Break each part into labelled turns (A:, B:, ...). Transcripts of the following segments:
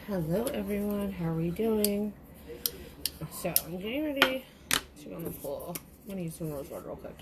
A: Hello everyone, how are we doing? So I'm getting ready to go in the pool. I'm gonna use some rose water real quick.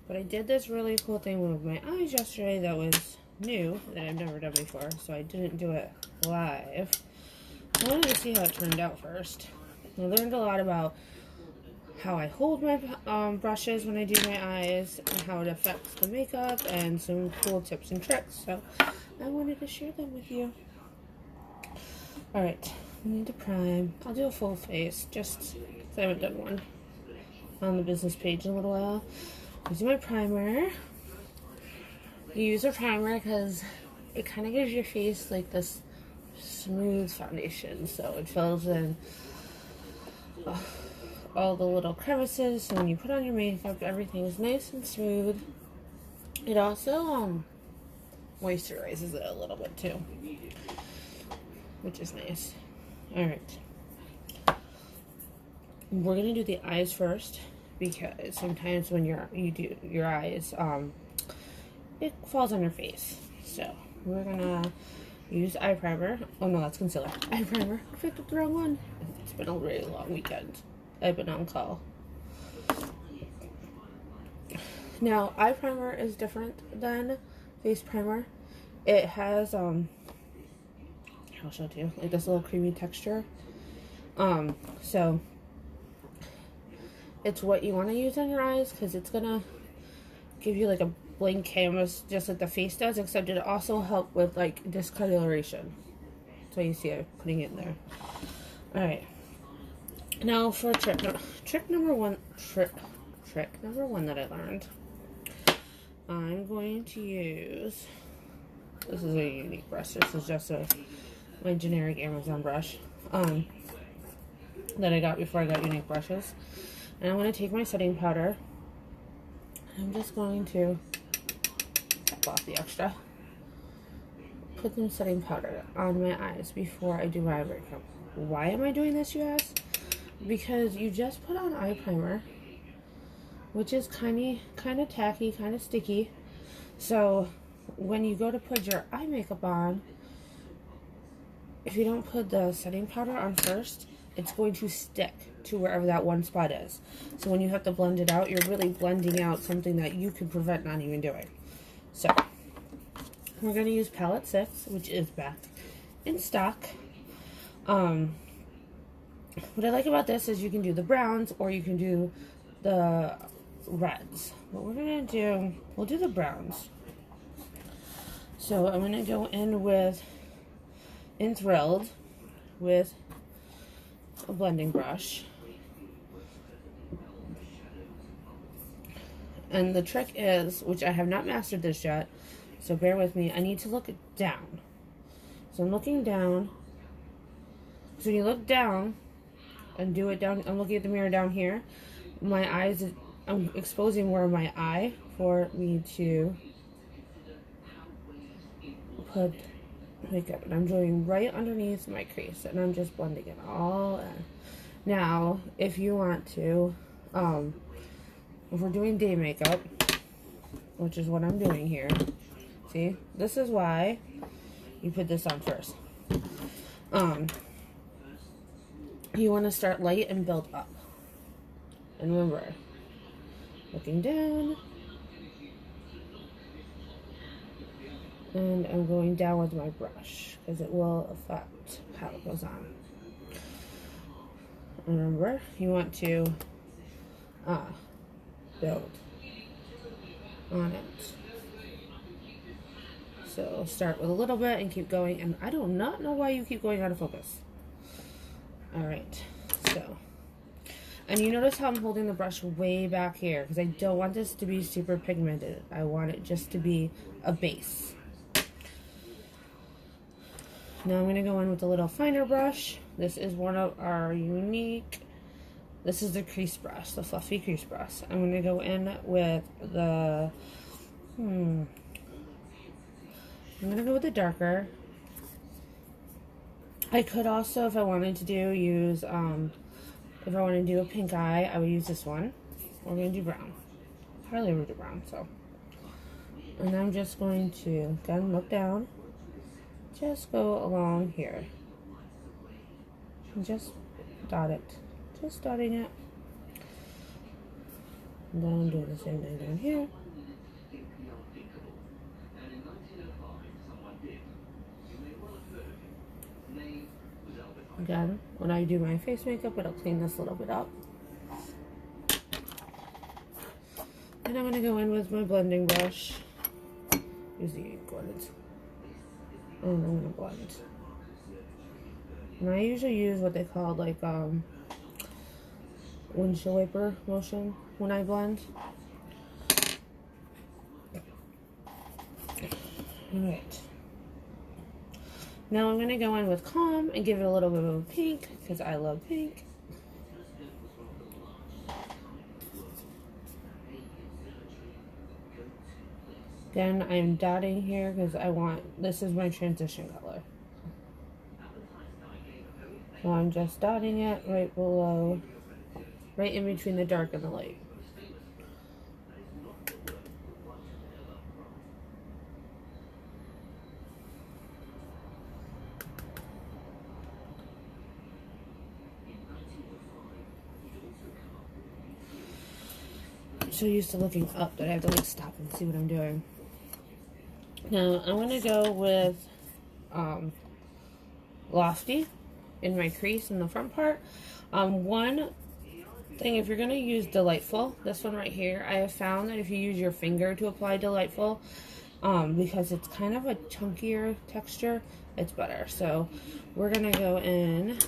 A: But I did this really cool thing with my eyes yesterday that was new, that I've never done before, so I didn't do it live. I wanted to see how it turned out first. I learned a lot about how I hold my brushes when I do my eyes, and how it affects the makeup, and some cool tips and tricks. So I wanted to share them with you. Alright, we need to prime. I'll do a full face, just because I haven't done one on the business page in a little while. Using my primer. You use a primer because it kind of gives your face like this smooth foundation, so it fills in all the little crevices, so when you put on your makeup, everything is nice and smooth. It also moisturizes it a little bit too, which is nice. Alright, we're gonna do the eyes first, because sometimes when you do your eyes, it falls on your face. So we're gonna use eye primer. Oh no, that's concealer. Eye primer. I picked up the wrong one. It's been a really long weekend. I've been on call. Now, eye primer is different than face primer. It has I'll show it to you, like this little creamy texture. So it's what you want to use on your eyes, because it's gonna give you like a blank canvas just like the face does, except it also helps with like discoloration. So you see I'm putting it in there. Alright. Now for trick number one that I learned. I'm going to use, this is a unique brush. This is just my generic Amazon brush that I got before I got unique brushes. And I'm going to take my setting powder. I'm just going to tap off the extra. Put some setting powder on my eyes before I do my makeup. Why am I doing this, you ask? Because you just put on eye primer, which is kind of tacky, kind of sticky. So when you go to put your eye makeup on, if you don't put the setting powder on first, it's going to stick to wherever that one spot is. So when you have to blend it out, you're really blending out something that you can prevent not even doing. So we're going to use palette 6, which is back in stock. What I like about this is you can do the browns or you can do the reds. What we're going to do, we'll do the browns. So I'm going to go in with Enthralled with a blending brush. And the trick is, which I have not mastered this yet, so bear with me, I need to look down. So I'm looking down. So when you look down and do it down, I'm looking at the mirror down here. My eyes, I'm exposing more of my eye for me to put makeup. And I'm doing right underneath my crease, and I'm just blending it all in. Now, if you want to, if we're doing day makeup, which is what I'm doing here, see, this is why you put this on first. You want to start light and build up. And remember, looking down, and I'm going down with my brush because it will affect how it goes on. Remember, you want to build on it. So start with a little bit and keep going. And I do not know why you keep going out of focus. Alright, so, and you notice how I'm holding the brush way back here, because I don't want this to be super pigmented. I want it just to be a base. Now I'm going to go in with a little finer brush. This is one of our unique, this is the crease brush, the fluffy crease brush. I'm going to go in with the, I'm going to go with the darker. I could also, if I wanted to use, if I want to do a pink eye, I would use this one. We're going to do brown. Hardly ever do brown, so. And I'm just going to, again, look down. Just go along here. And just dot it. Just dotting it. And then do the same thing down here. Again, when I do my face makeup, it'll clean this a little bit up. And I'm going to go in with my blending brush. Use the ink ones. And I'm going to blend. And I usually use what they call like windshield wiper motion when I blend. Alright. Now I'm going to go in with Calm and give it a little bit of a pink because I love pink. Then I'm dotting here because I want, this is my transition color. So I'm just dotting it right below, right in between the dark and the light. I'm so used to looking up that I have to like stop and see what I'm doing. Now I'm going to go with Lofty in my crease in the front part. One thing, if you're going to use Delightful, this one right here, I have found that if you use your finger to apply Delightful, because it's kind of a chunkier texture, it's better. So we're going to go in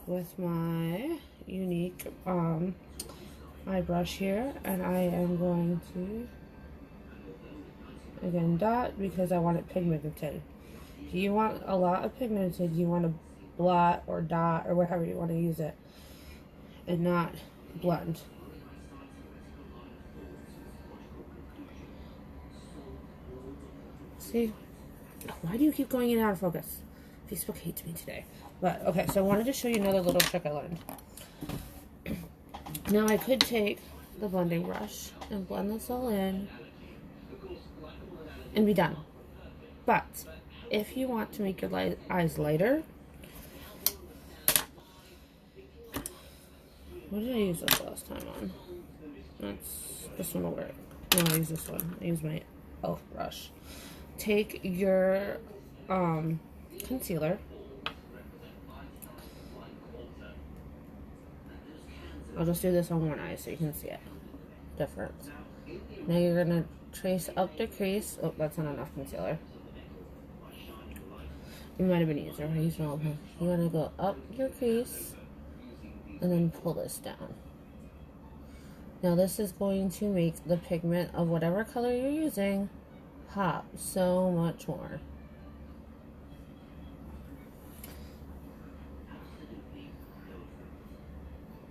A: with my Unique eye brush here, and I am going to again dot because I want it pigmented. If you want a lot of pigmented, you want to blot or dot or whatever you want to use it, and not blend. See? Why do you keep going in and out of focus? Facebook hates me today. But okay, so I wanted to show you another little trick I learned. Now I could take the blending brush and blend this all in and be done. But if you want to make your eyes lighter, what did I use this last time on? This one will work. No, I'll use this one. I use my e.l.f. brush. Take your concealer. I'll just do this on one eye so you can see it. Difference. Now you're going to trace up the crease. Oh, that's not enough concealer. It might have been easier. I used all of them. You want to go up your crease and then pull this down. Now this is going to make the pigment of whatever color you're using pop so much more.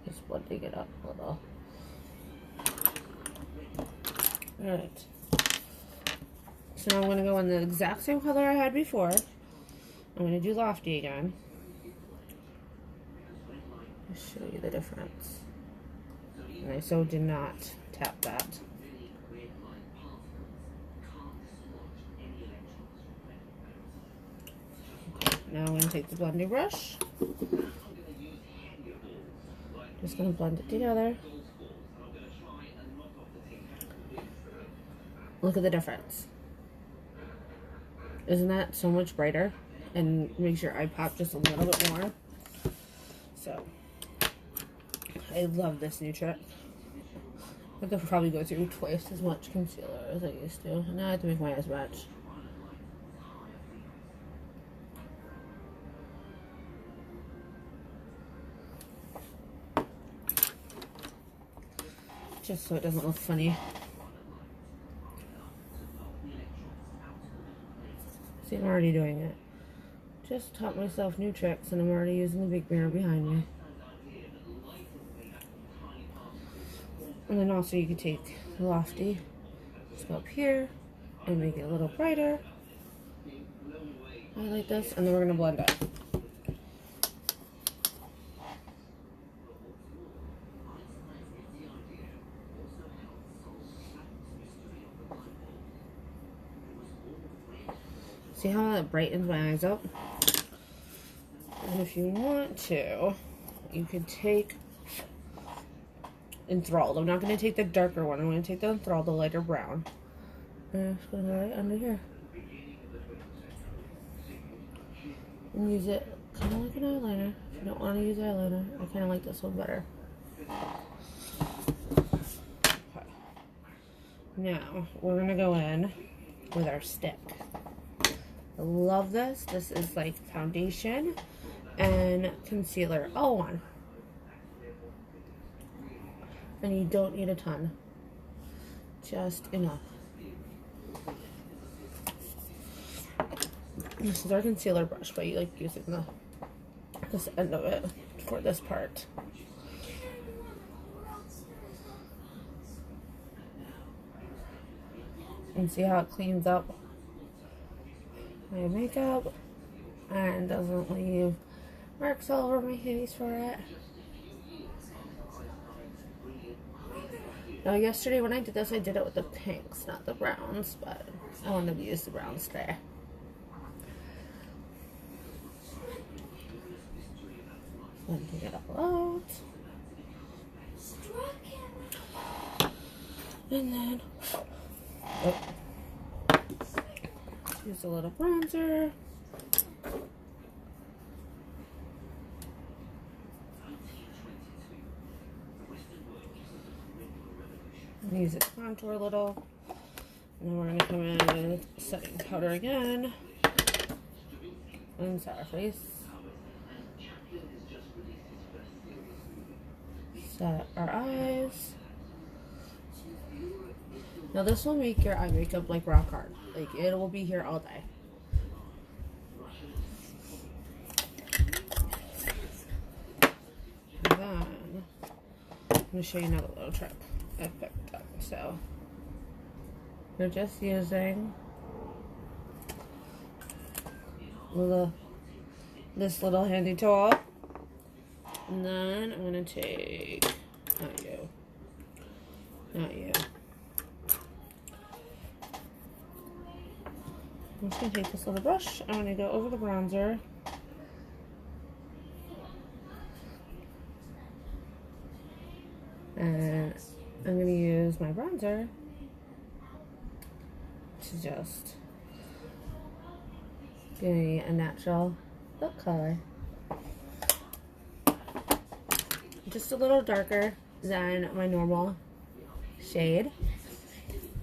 A: Just blending it up a little. Alright. So now I'm going to go in the exact same color I had before. I'm going to do Lofty again. I'll show you the difference. And I so did not tap that. Okay, now I'm going to take the blending brush. Just going to blend it together. Look at the difference. Isn't that so much brighter? And makes your eye pop just a little bit more. So, I love this new trick. I have to probably go through twice as much concealer as I used to. Now I have to make my eyes match. Just so it doesn't look funny. See, I'm already doing it. Just taught myself new tricks and I'm already using the big mirror behind me. And then also you can take the Lofty, just go up here and make it a little brighter. I like this, and then we're gonna blend it. See how that brightens my eyes up? And if you want to, you could take Enthralled. I'm not going to take the darker one. I'm going to take the Enthralled, the lighter brown. And I'm just going to go right under here. And use it kind of like an eyeliner. If you don't want to use eyeliner, I kind of like this one better. Okay. Now, we're going to go in with our stick. I love this. This is like foundation and concealer all one. And you don't need a ton. Just enough. This is our concealer brush, but you like using this end of it for this part. And see how it cleans up my makeup and doesn't leave marks all over my face for it. Now yesterday when I did this, I did it with the pinks, not the browns, but I wanted to use the browns today. Then take it all out. And then use a little bronzer. Use it to contour a little. And then we're going to come in with setting powder again. And set our face. Set our eyes. Now this will make your eye makeup like rock hard. Like it will be here all day. And then I'm going to show you another little trick I picked up. So we're just using this little handy tool. And then I'm going to take, not you. I'm just going to take this little brush. I'm going to go over the bronzer. And I'm going to use my bronzer to just give me a natural look color. Just a little darker than my normal shade.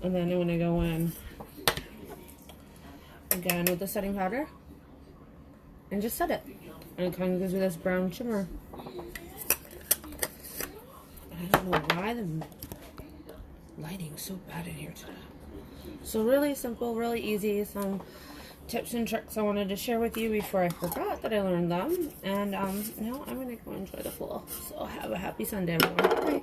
A: And then I'm going to go in again with the setting powder and just set it. And it kind of gives me this brown shimmer. I don't know why the lighting's so bad in here today. So really simple, really easy. Some tips and tricks I wanted to share with you before I forgot that I learned them. And now I'm going to go enjoy the pool. So have a happy Sunday, everyone. Bye.